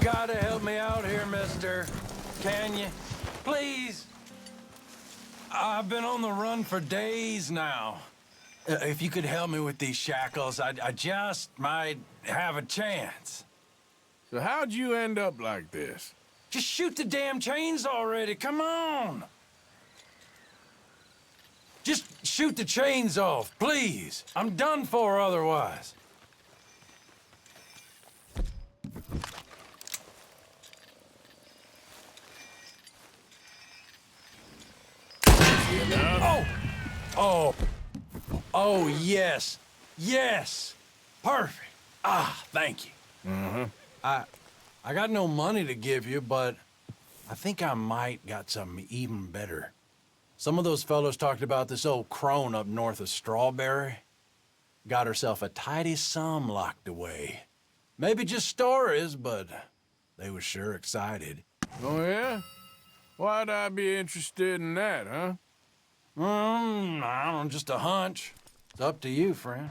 gotta help me out here, mister. Can you? Please? I've been on the run for days now. If you could help me with these shackles, I just might have a chance. So how'd you end up like this? Just shoot the damn chains already, come on! Just shoot the chains off, please. I'm done for otherwise. Oh! Oh! Oh, yes. Yes! Perfect. Ah, thank you. Mm-hmm. I got no money to give you, but I think I might got something even better. Some of those fellows talked about this old crone up north of Strawberry. Got herself a tidy sum locked away. Maybe just stories, but they were sure excited. Oh, yeah? Why'd I be interested in that, huh? I don't know, just a hunch. It's up to you, friend.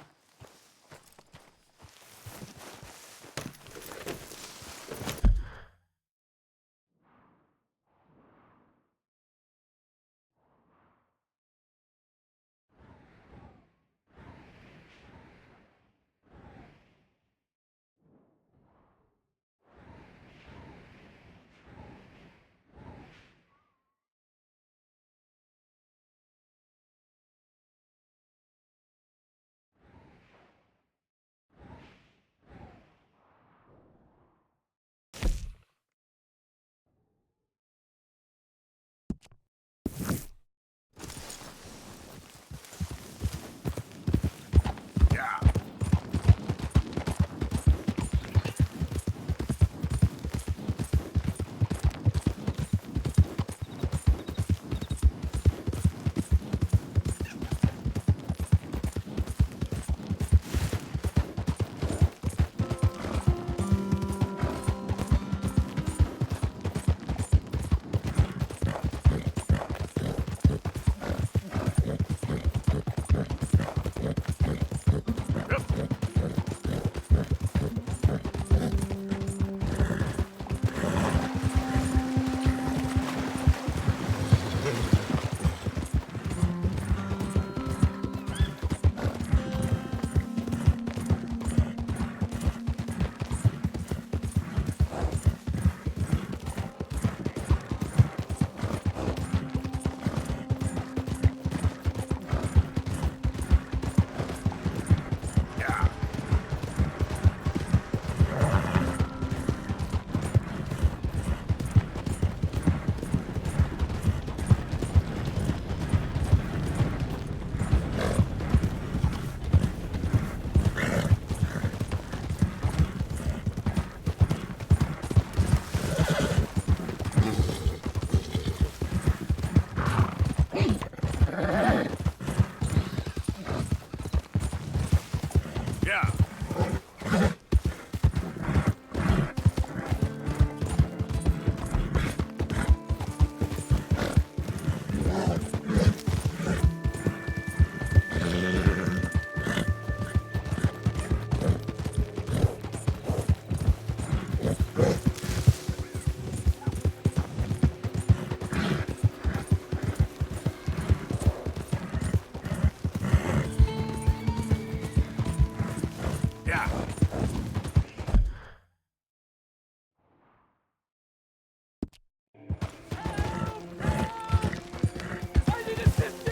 Yeah. Yeah. I need assistance!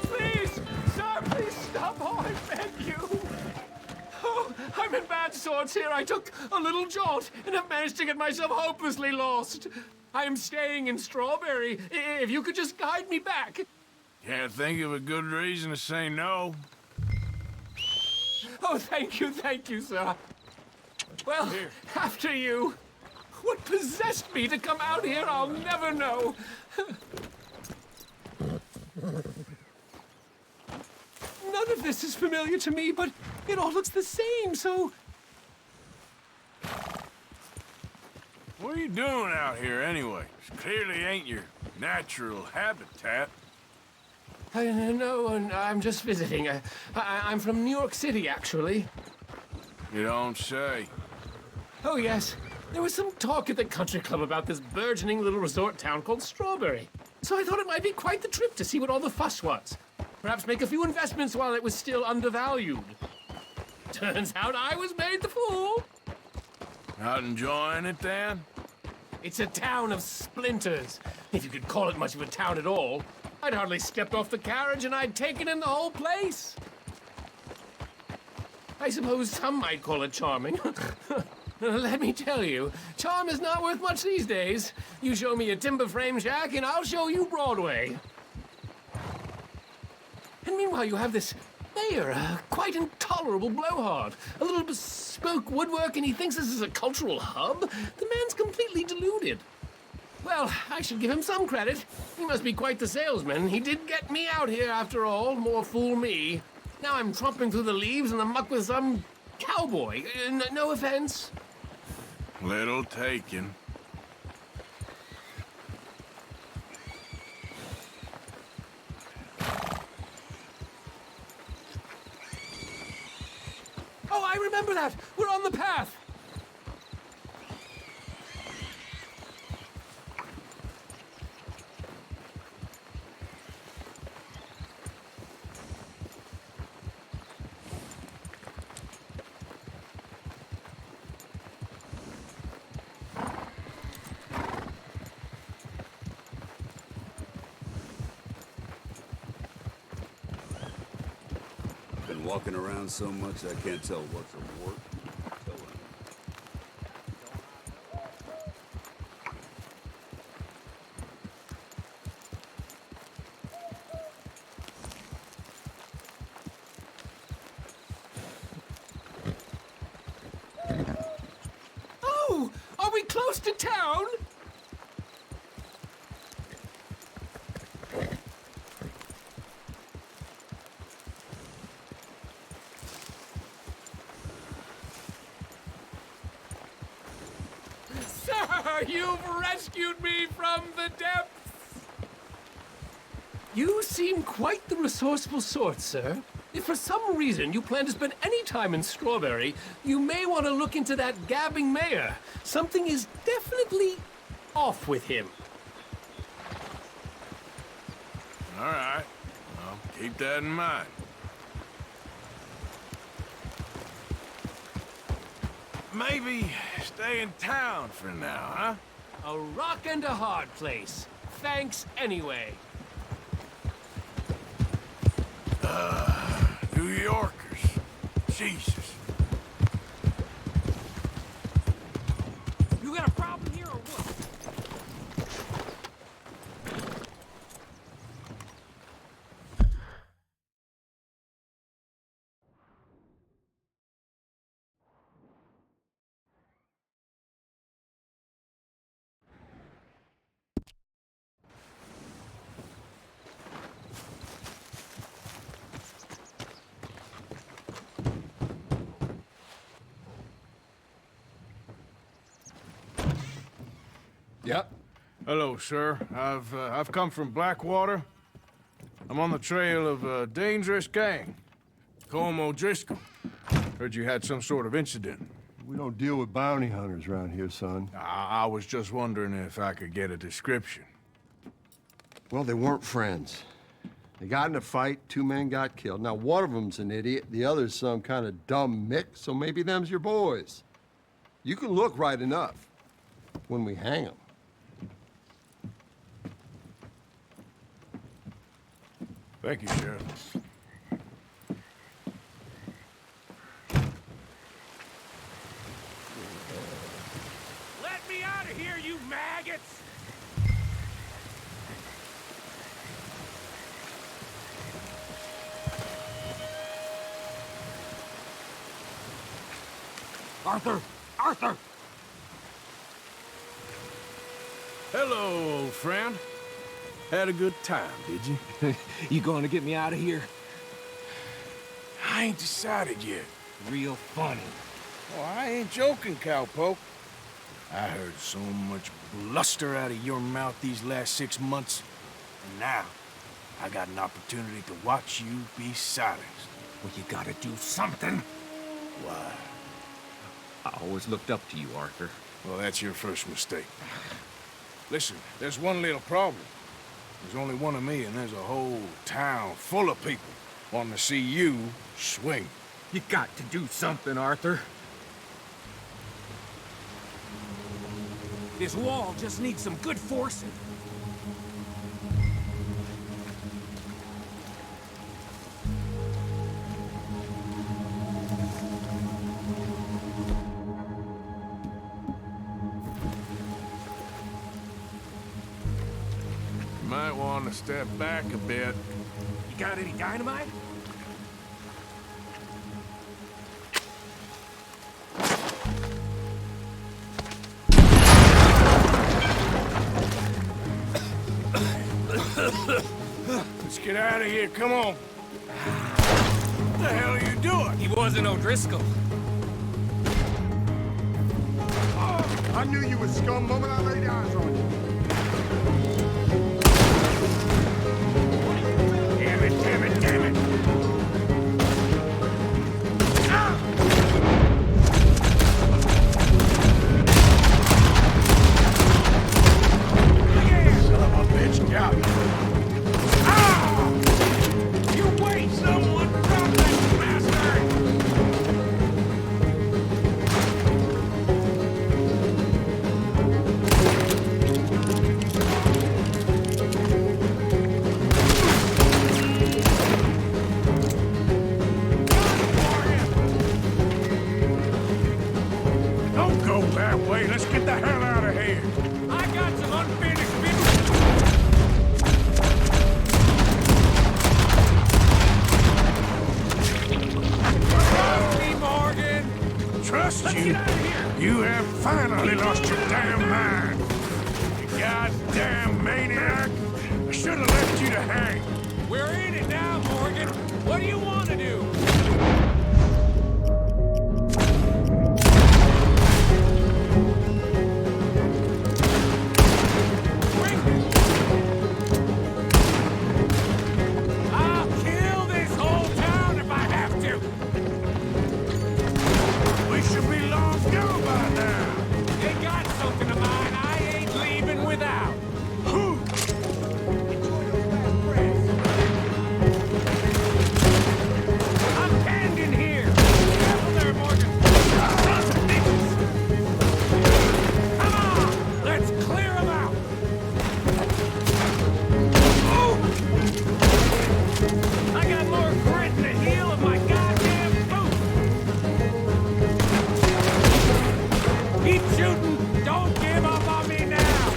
Please! Sir, please stop! Oh, I beg you! Oh, I'm in bad sorts here. I took a little jaunt and have managed to get myself hopelessly lost. I am staying in Strawberry. If you could just guide me back. Can't think of a good reason to say no. Oh, thank you, sir. Well, after you. What possessed me to come out here, I'll never know. None of this is familiar to me, but it all looks the same, so... What are you doing out here anyway? This clearly ain't your natural habitat. No, I'm just visiting. I'm from New York City, actually. You don't say. Oh, yes. There was some talk at the country club about this burgeoning little resort town called Strawberry. So I thought it might be quite the trip to see what all the fuss was. Perhaps make a few investments while it was still undervalued. Turns out I was made the fool. Not enjoying it, then? It's a town of splinters, if you could call it much of a town at all. I'd hardly stepped off the carriage and I'd taken in the whole place. I suppose some might call it charming. Let me tell you, charm is not worth much these days. You show me a timber frame shack and I'll show you Broadway. And meanwhile you have this mayor, a quite intolerable blowhard. A little bespoke woodwork and he thinks this is a cultural hub? The man's completely deluded. Well, I should give him some credit. He must be quite the salesman. He did get me out here after all, more fool me. Now I'm tromping through the leaves and the muck with some cowboy. No offense. Little taken. Oh, I remember that. We're on the path. Been walking around so much I can't tell what's a wart. Oh, are we close to town? Sir, you've rescued me from the depths! You seem quite the resourceful sort, sir. If for some reason you plan to spend any time in Strawberry, you may want to look into that gabbing mayor. Something is definitely off with him. All right. Well, keep that in mind. Maybe stay in town for now, huh? A rock and a hard place. Thanks anyway. New Yorkers. Jesus. You got a problem here or what? Yep. Hello, sir. I've come from Blackwater. I'm on the trail of a dangerous gang. Colm O'Driscoll. Heard you had some sort of incident. We don't deal with bounty hunters around here, son. I was just wondering if I could get a description. Well, they weren't friends. They got in a fight, 2 men got killed. Now, one of them's an idiot, the other's some kind of dumb mix, so maybe them's your boys. You can look right enough when we hang them. Thank you, Sheriff. Let me out of here, you maggots! Arthur! Arthur! Hello, old friend. Had a good time, did you? You going to get me out of here? I ain't decided yet. Real funny. Oh, I ain't joking, cowpoke. I heard so much bluster out of your mouth these last 6 months, and now I got an opportunity to watch you be silenced. Well, you gotta do something. Why? Always looked up to you, Arthur. Well, that's your first mistake. Listen, there's one little problem. There's only one of me, and there's a whole town full of people wanting to see you swing. You got to do something, Arthur. This wall just needs some good forcing. You might want to step back a bit. You got any dynamite? Let's get out of here, come on. What the hell are you doing? He wasn't O'Driscoll. I knew you was scum the moment I laid eyes on you. Damn it, damn it, damn it! Son of a bitch, got me. You wait! Someone drop that bastard! Don't go that way. Let's get the hell out of here. I got some unfinished business. Trust me, Morgan. Trust Let's you? get out of here. You have finally lost your damn mind. You goddamn maniac. I should have left you to hang. We're in it now, Morgan. What do you want to do? I'll kill this whole town if I have to. We should be long gone by now. They got something of mine I ain't leaving without. I'm standing here. Careful there, Morgan. Sons of bitches. Come on, let's clear 'em out. Oh! I got more grit in the heel of my goddamn boot. Keep shooting. Don't give up on me now.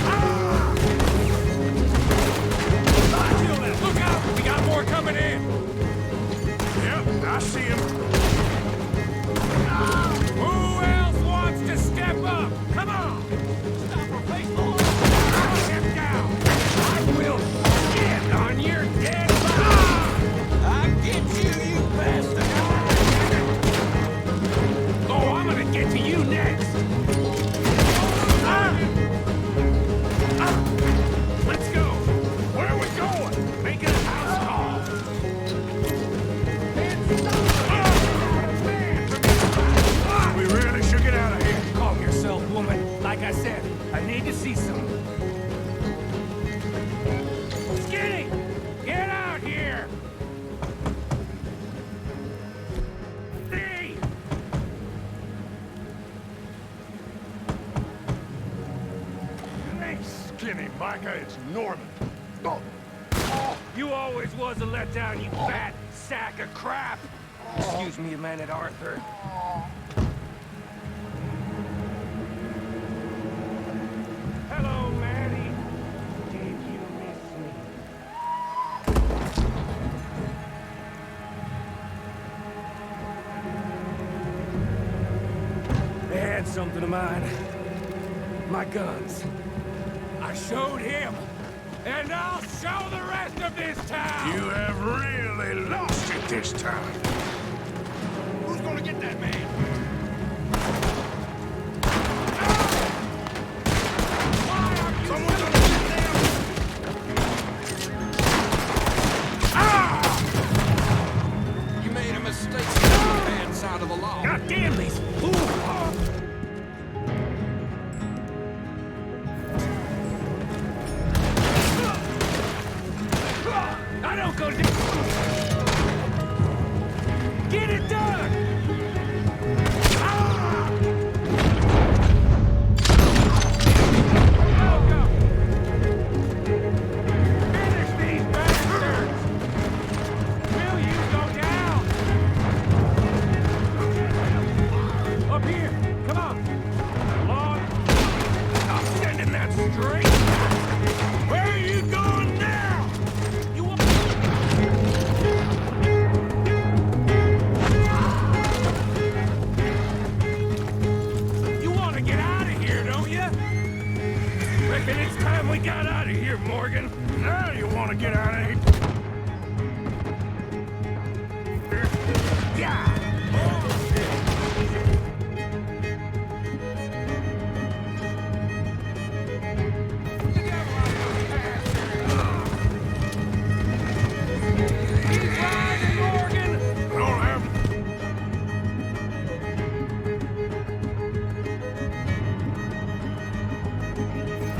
Ah! Look out! We got more coming in. Yep, I see him. Who else wants to step up? Come on! Stop or face the law. Knock him down. I will shit on your dead body. I get you, you bastard. Oh, I'm gonna get to you next. Ah! Ah! Let's go. Where are we going? Make it a house call. We really should get out of here. Calm yourself, woman. Like I said, I need to see some. Skinny! Get out here! See! Hey, Skinny Micah, it's Norman. Oh, You always was a letdown, you fat sack of crap! Excuse me a minute, Arthur. Hello, Maddie. Did you miss me? They had something of mine. My guns. I showed him, and I'll show the rest of this town! you have really lost it this time. Who's gonna get that man? Someone's gonna get them. You made a the law. God damn these fools! I don't go down. Get it done! Finish these bastards! Will you go down? Up here! Come on! Along! I'm sending that straight! Where are you going now? You want... You want to get out of here, don't you? Reckon it's time we got out of here, Morgan. Now you want to get out of here? Yeah! Keep riding, Morgan! I don't have...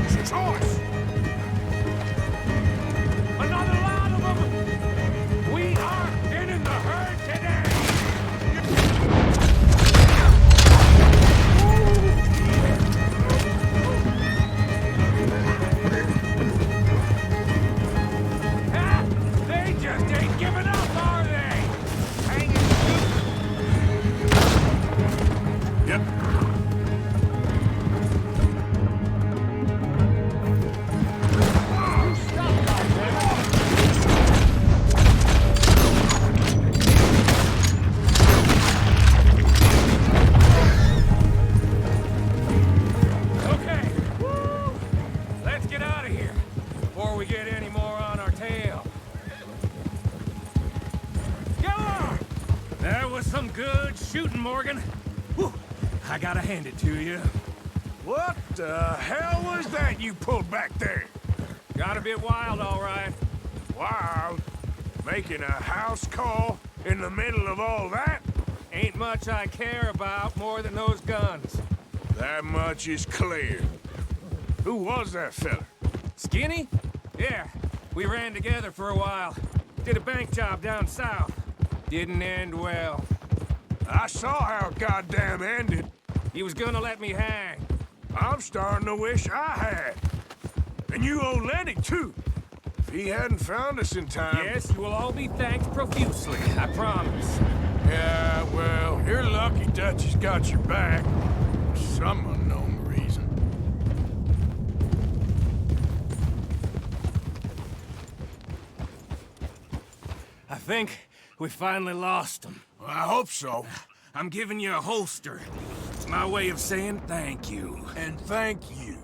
It's your choice! Another lot of them! We are in the herd today! Ah, they just ain't giving up, are they? Hanging. Yep. Okay. Woo! Let's get out of here before we get any more on our tail. Go on! That was some good shooting, Morgan. Whew. I gotta hand it to you. What the hell was that you pulled back there? Got a bit wild, all right. Wild? Making a house call in the middle of all that? Ain't much I care about more than those guns. That much is clear. Who was that fella? Skinny? Yeah, we ran together for a while. Did a bank job down south. Didn't end well. I saw how it goddamn ended. He was gonna let me hang. I'm starting to wish I had. And you owe Lenny, too. If he hadn't found us in time... Yes, you will all be thanked profusely, I promise. Yeah, well, you're lucky Dutch has got your back. For some unknown reason. I think we finally lost him. Well, I hope so. I'm giving you a holster. It's my way of saying thank you. And thank you.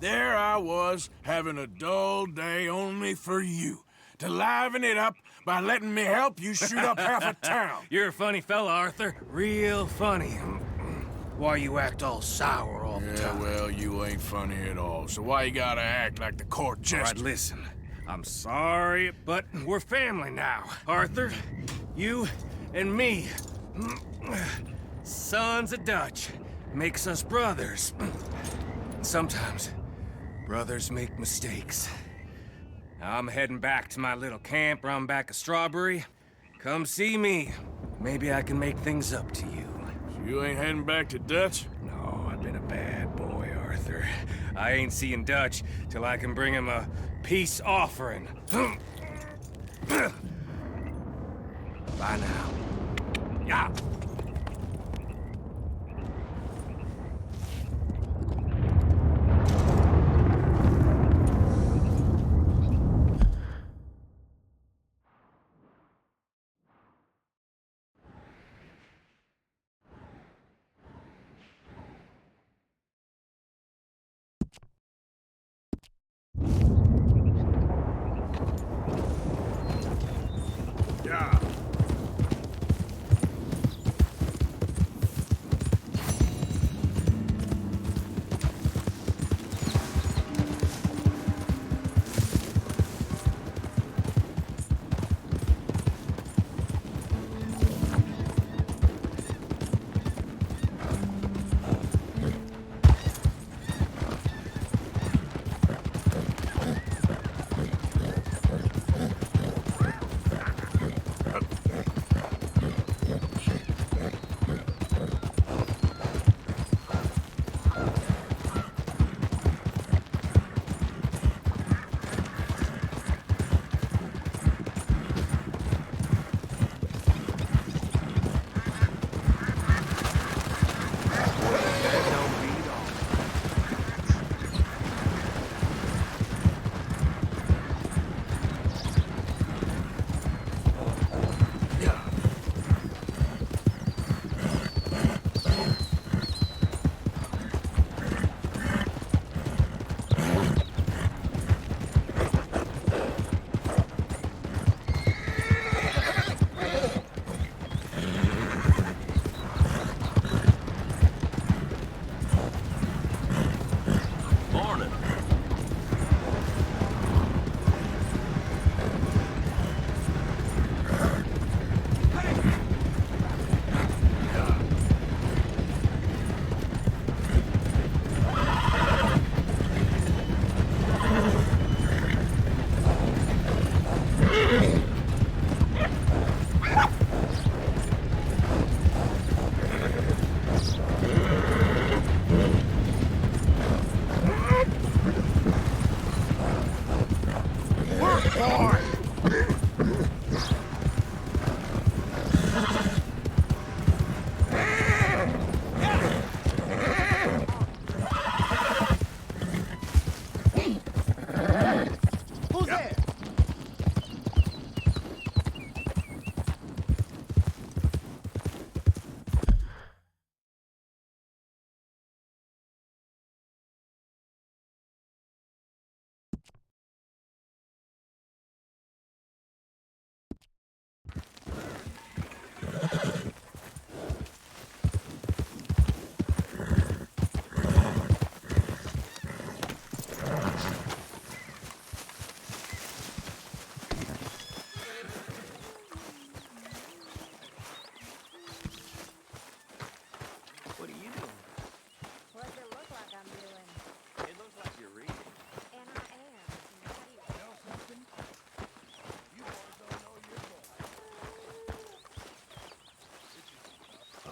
There I was, having a dull day only for you. To liven it up by letting me help you shoot up half a town. You're a funny fella, Arthur. Real funny. Why you act all sour all the time? Yeah, well, you ain't funny at all. So why you gotta act like the court jester? All right, listen. I'm sorry, but we're family now. Arthur, you and me. Sons of Dutch. Makes us brothers. Sometimes, brothers make mistakes. I'm heading back to my little camp round back of Strawberry. Come see me. Maybe I can make things up to you. So you ain't heading back to Dutch? No, I've been a bad boy, Arthur. I ain't seeing Dutch till I can bring him a peace offering. Bye now. Yeah.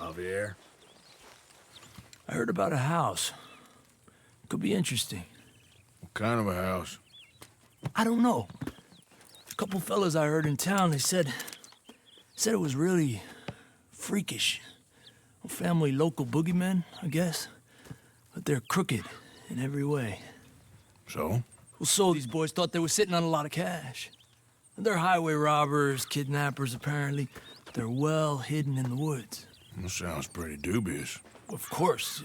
Javier? I heard about a house. Could be interesting. What kind of a house? I don't know. A couple fellas I heard in town, they said it was really freakish. A family local boogeymen, I guess. But they're crooked in every way. So? Well, so these boys thought they were sitting on a lot of cash. They're highway robbers, kidnappers, apparently. They're well hidden in the woods. That sounds pretty dubious. Of course,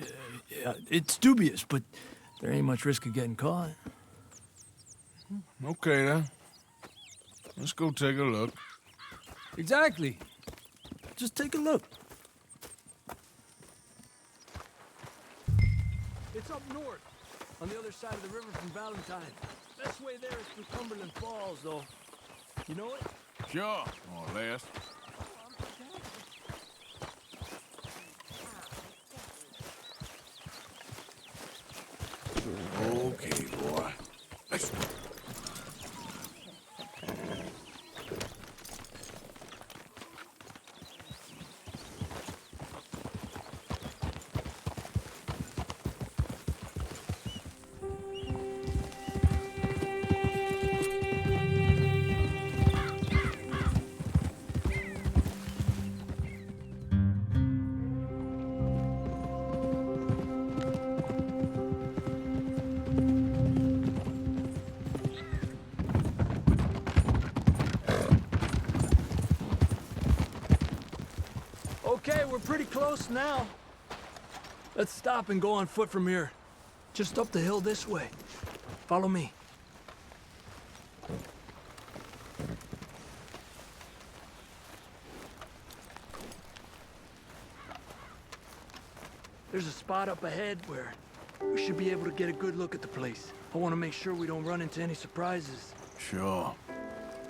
yeah, it's dubious, but there ain't much risk of getting caught. Okay, then. Let's go take a look. Exactly. Just take a look. It's up north, on the other side of the river from Valentine. Best way there is through Cumberland Falls, though. You know it? Sure, more or less. Okay, boy. Let's go. Okay, we're pretty close now. Let's stop and go on foot from here. Just up the hill this way. Follow me. There's a spot up ahead where we should be able to get a good look at the place. I want to make sure we don't run into any surprises. Sure.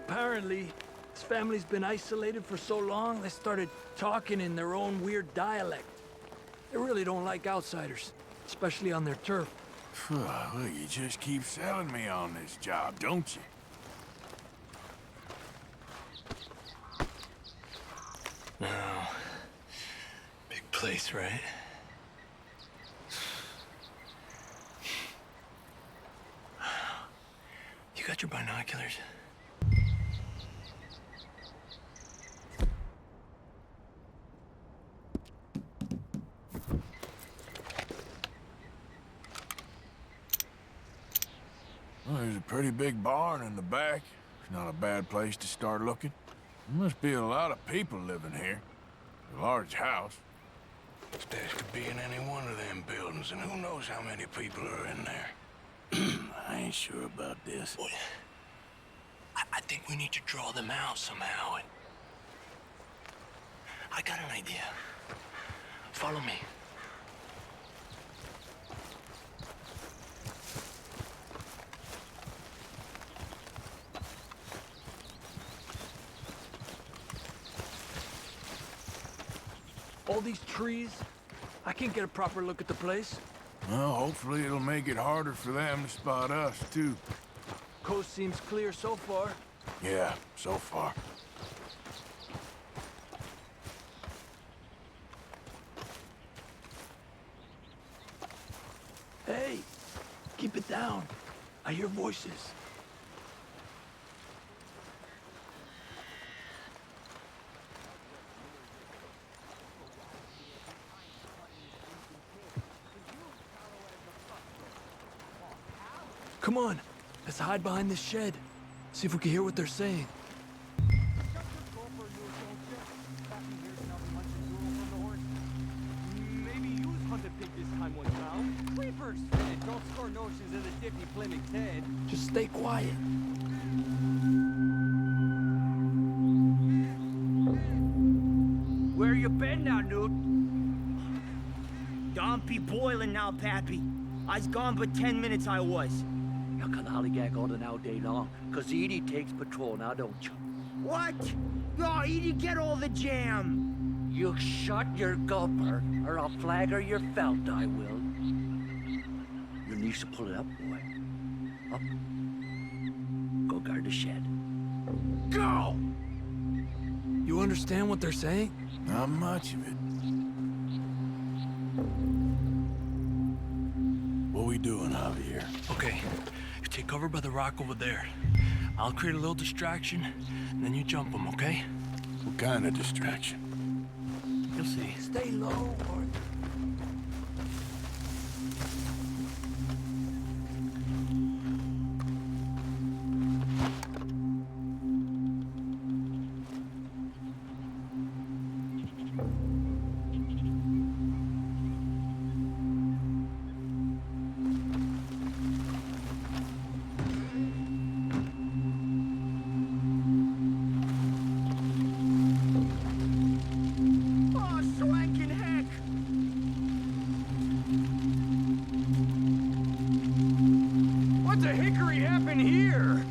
Apparently, this family's been isolated for so long, they started talking in their own weird dialect. They really don't like outsiders, especially on their turf. Well, you just keep selling me on this job, don't you? No. Big place, right? You got your binoculars? Well, there's a pretty big barn in the back. It's not a bad place to start looking. There must be a lot of people living here. A large house. Stairs could be in any one of them buildings, and who knows how many people are in there. I ain't sure about this. Boy, I think we need to draw them out somehow. I got an idea. Follow me. All these trees, I can't get a proper look at the place. Well, hopefully it'll make it harder for them to spot us, too. Coast seems clear so far. Yeah, so far. Hey, keep it down. I hear voices. Come on, let's hide behind this shed. See if we can hear what they're saying. Maybe you hunted pig this time one time. Creepers! Don't score notions of the dippy Plymouth Ted. Just stay quiet. Where you been now, Newt? Don't be boiling now, Pappy. I's gone but 10 minutes I was. You can hollygag on and all day long, 'cause Edie takes patrol now, don't you? What? Oh, Edie, get all the jam. You shut your gulper, or I'll flagger your felt, I will. Your niece will pull it up, boy. Up. Go guard the shed. Go! You understand what they're saying? Not much of it. What we doing, Javier? Okay, you take cover by the rock over there. I'll create a little distraction, and then you jump them, okay? What kind of distraction? You'll see. Stay low, or... Oh, swanking heck! What the hickory happened here?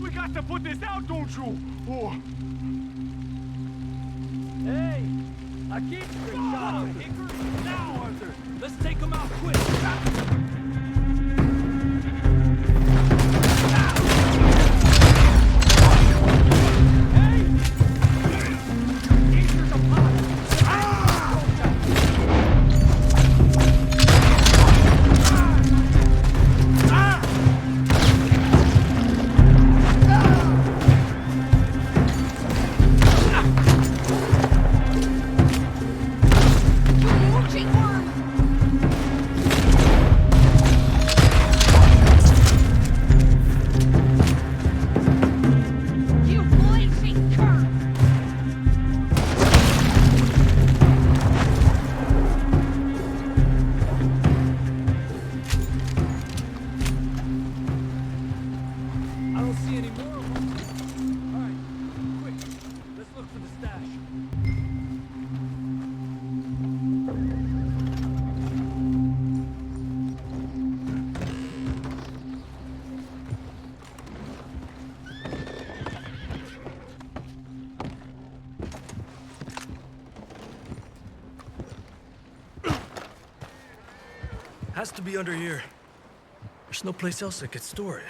We got to put this out, don't you? Oh. Hey! I keep your shot, Hickory! Now, Arthur! Let's take him out quick! You blazing cur! I don't see any more of them. All right, quick. Let's look for the stash. Has to be under here. There's no place else I could store it.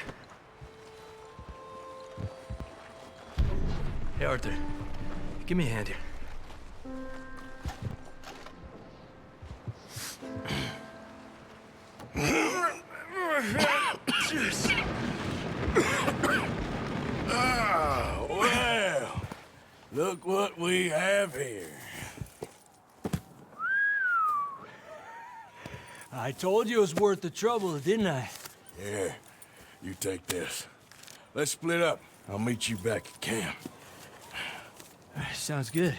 Hey, Arthur. Give me a hand here. Oh, well, look what we have here. I told you it was worth the trouble, didn't I? Yeah, you take this. Let's split up. I'll meet you back at camp. Sounds good.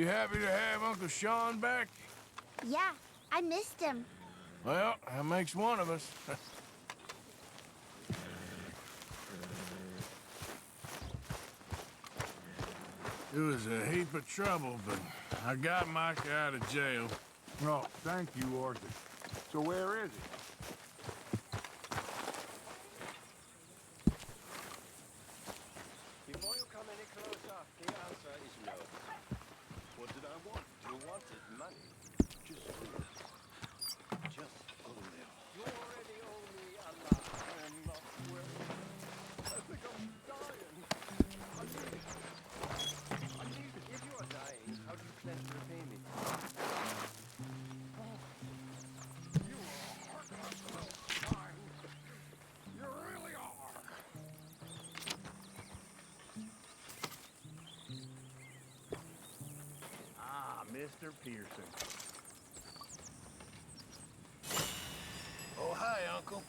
You happy to have Uncle Sean back? Yeah, I missed him. Well, that makes one of us. It was a heap of trouble, but I got Micah out of jail. Oh, thank you, Arthur. So where is he? Before you come any closer, the answer is no. What did I want? You wanted money. Just go there. Just go there. You already owe me a lot. I'm not worried. I think I'm dying. If you are dying, how do you plan to repay me? You are dying. You really are. Ah, Mr. Pearson. Oh, hi, Uncle.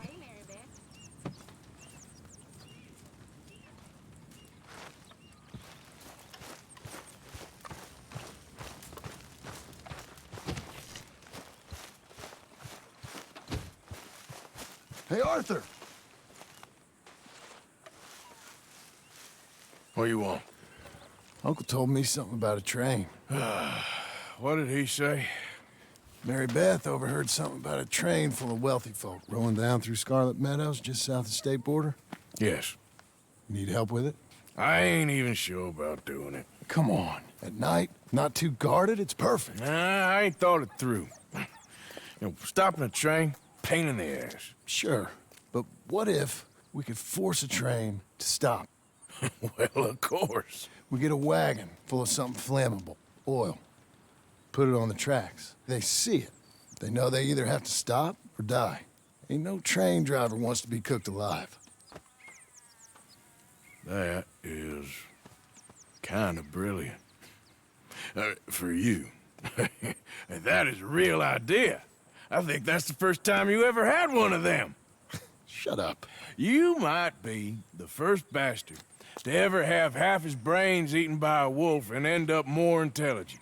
Hey, Mary Beth. Hey, Arthur! What do you want? Uncle told me something about a train. What did he say? Mary Beth overheard something about a train full of wealthy folk rolling down through Scarlet Meadows just south of the state border. Yes. Need help with it? I ain't even sure about doing it. Come on. At night, not too guarded, it's perfect. I ain't thought it through. Stopping a train, pain in the ass. Sure, but what if we could force a train to stop? Well, of course. We get a wagon full of something flammable, oil. Put it on the tracks. They see it. They know they either have to stop or die. Ain't no train driver wants to be cooked alive. That is kind of brilliant. For you. That is a real idea. I think that's the first time you ever had one of them. Shut up. You might be the first bastard to ever have half his brains eaten by a wolf and end up more intelligent.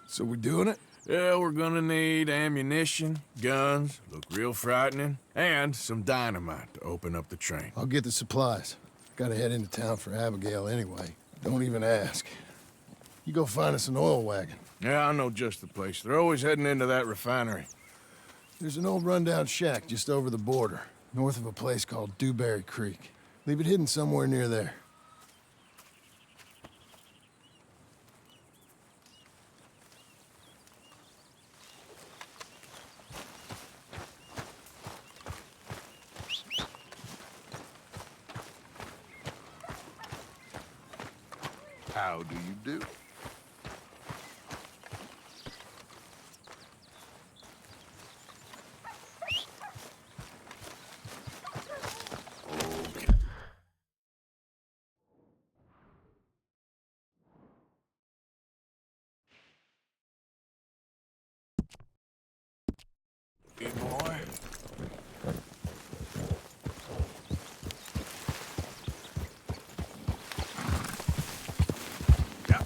So we doing it? Yeah, we're gonna need ammunition, guns, look real frightening, and some dynamite to open up the train. I'll get the supplies. Gotta head into town for Abigail anyway. Don't even ask. You go find us an oil wagon. Yeah, I know just the place. They're always heading into that refinery. There's an old rundown shack just over the border, north of a place called Dewberry Creek. Leave it hidden somewhere near there. How do you do? Hey, boy. Yeah.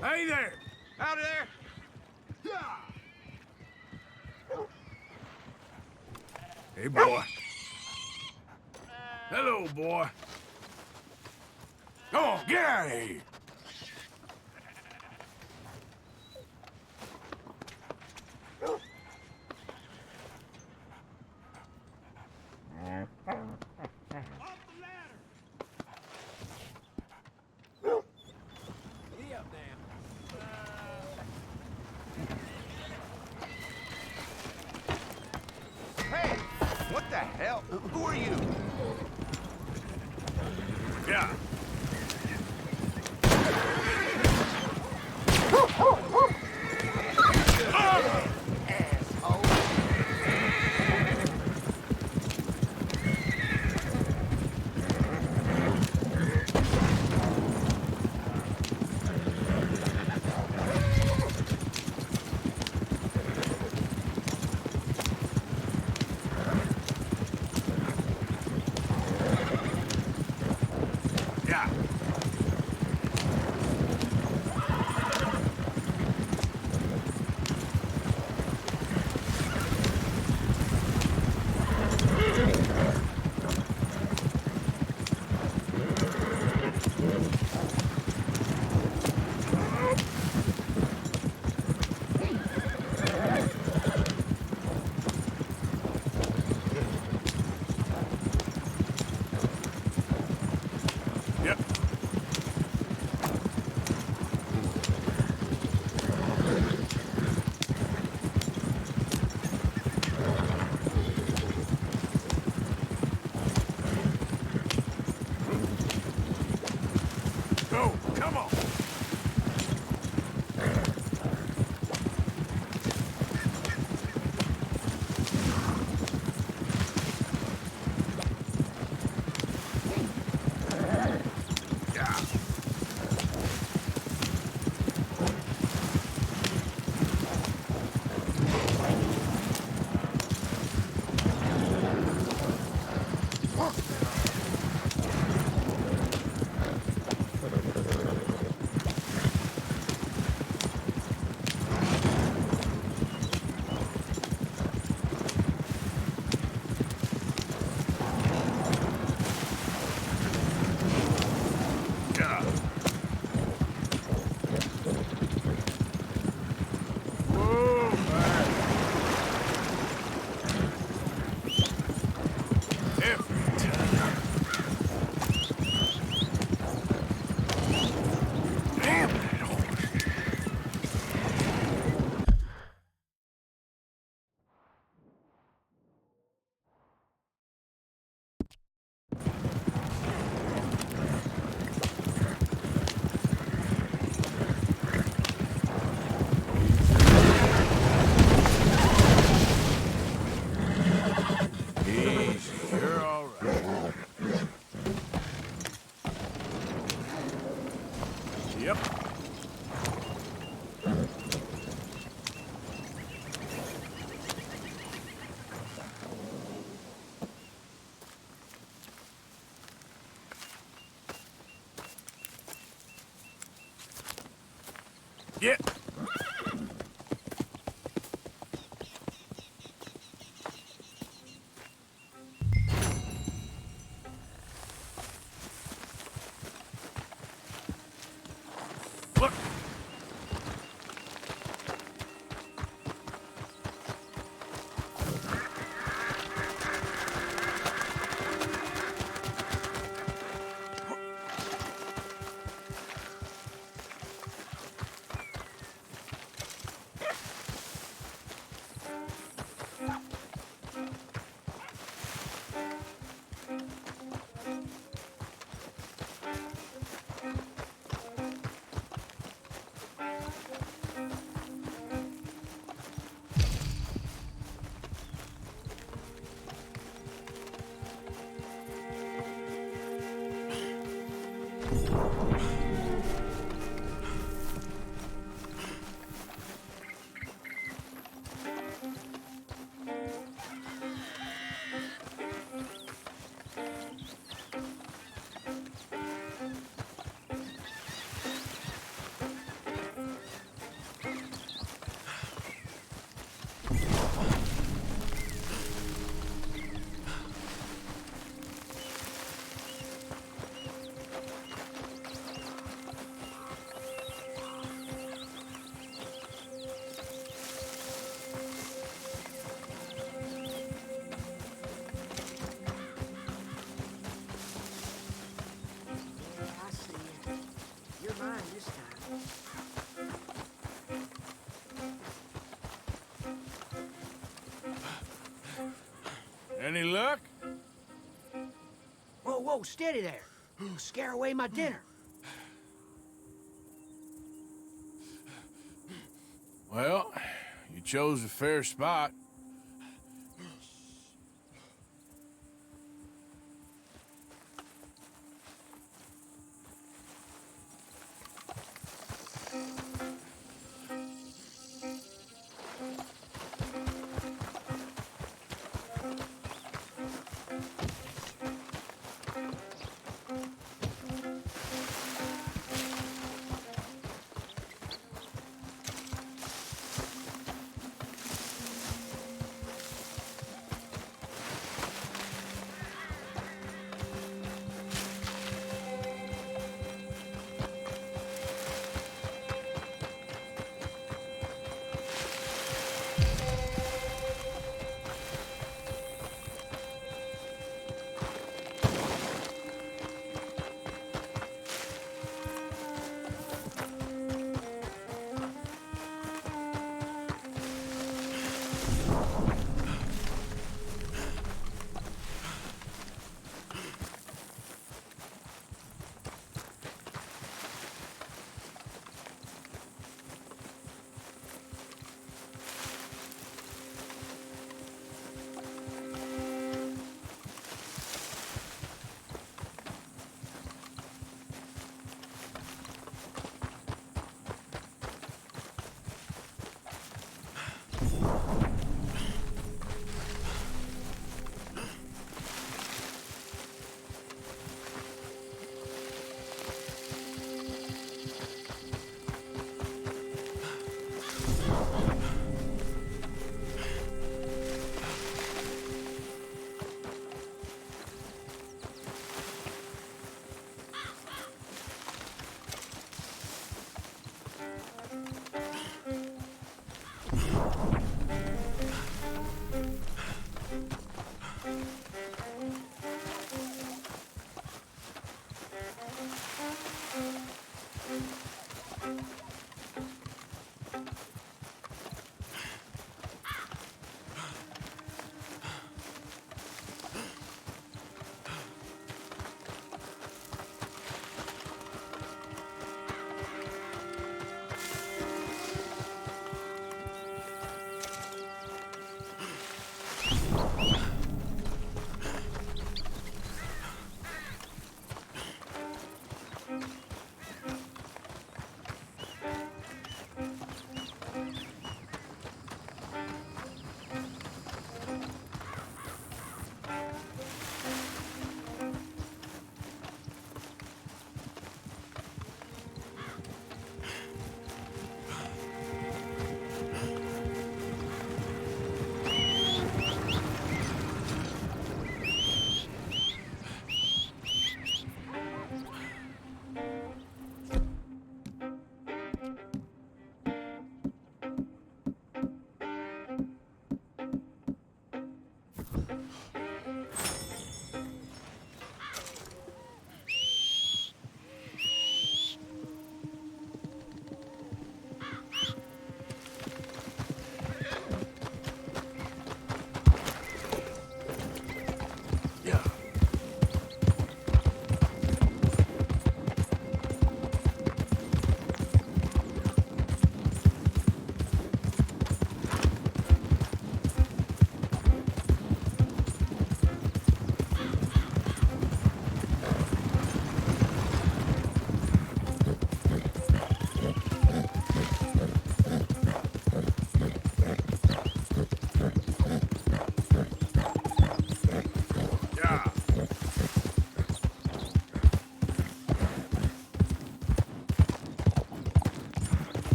Hey there! Out of there! Hey, boy. Hello, boy. Come on, get out of here! Giddy up now. Hey! What the hell? Who are you? Yeah. Yeah. Yep. Go, come on. Yeah. Yeah. Whoa, man. Every time. Damn that horse. Easy, you're all right. Yep. Yeah. Look. Any luck? Whoa, whoa, steady there. You'll scare away my dinner. Well, you chose a fair spot.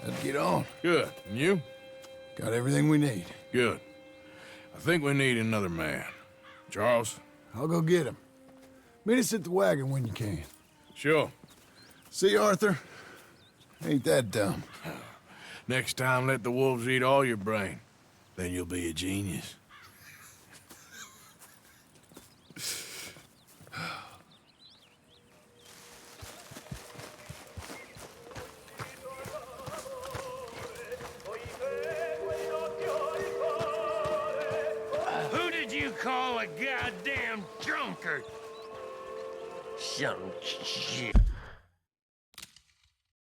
Let's get on. Good. And you? Got everything we need. Good. I think we need another man. Charles? I'll go get him. Meet us at the wagon when you can. Sure. See, Arthur? Ain't that dumb. Next time, let the wolves eat all your brain. Then you'll be a genius. Who did you call a goddamn drunkard? Some shit.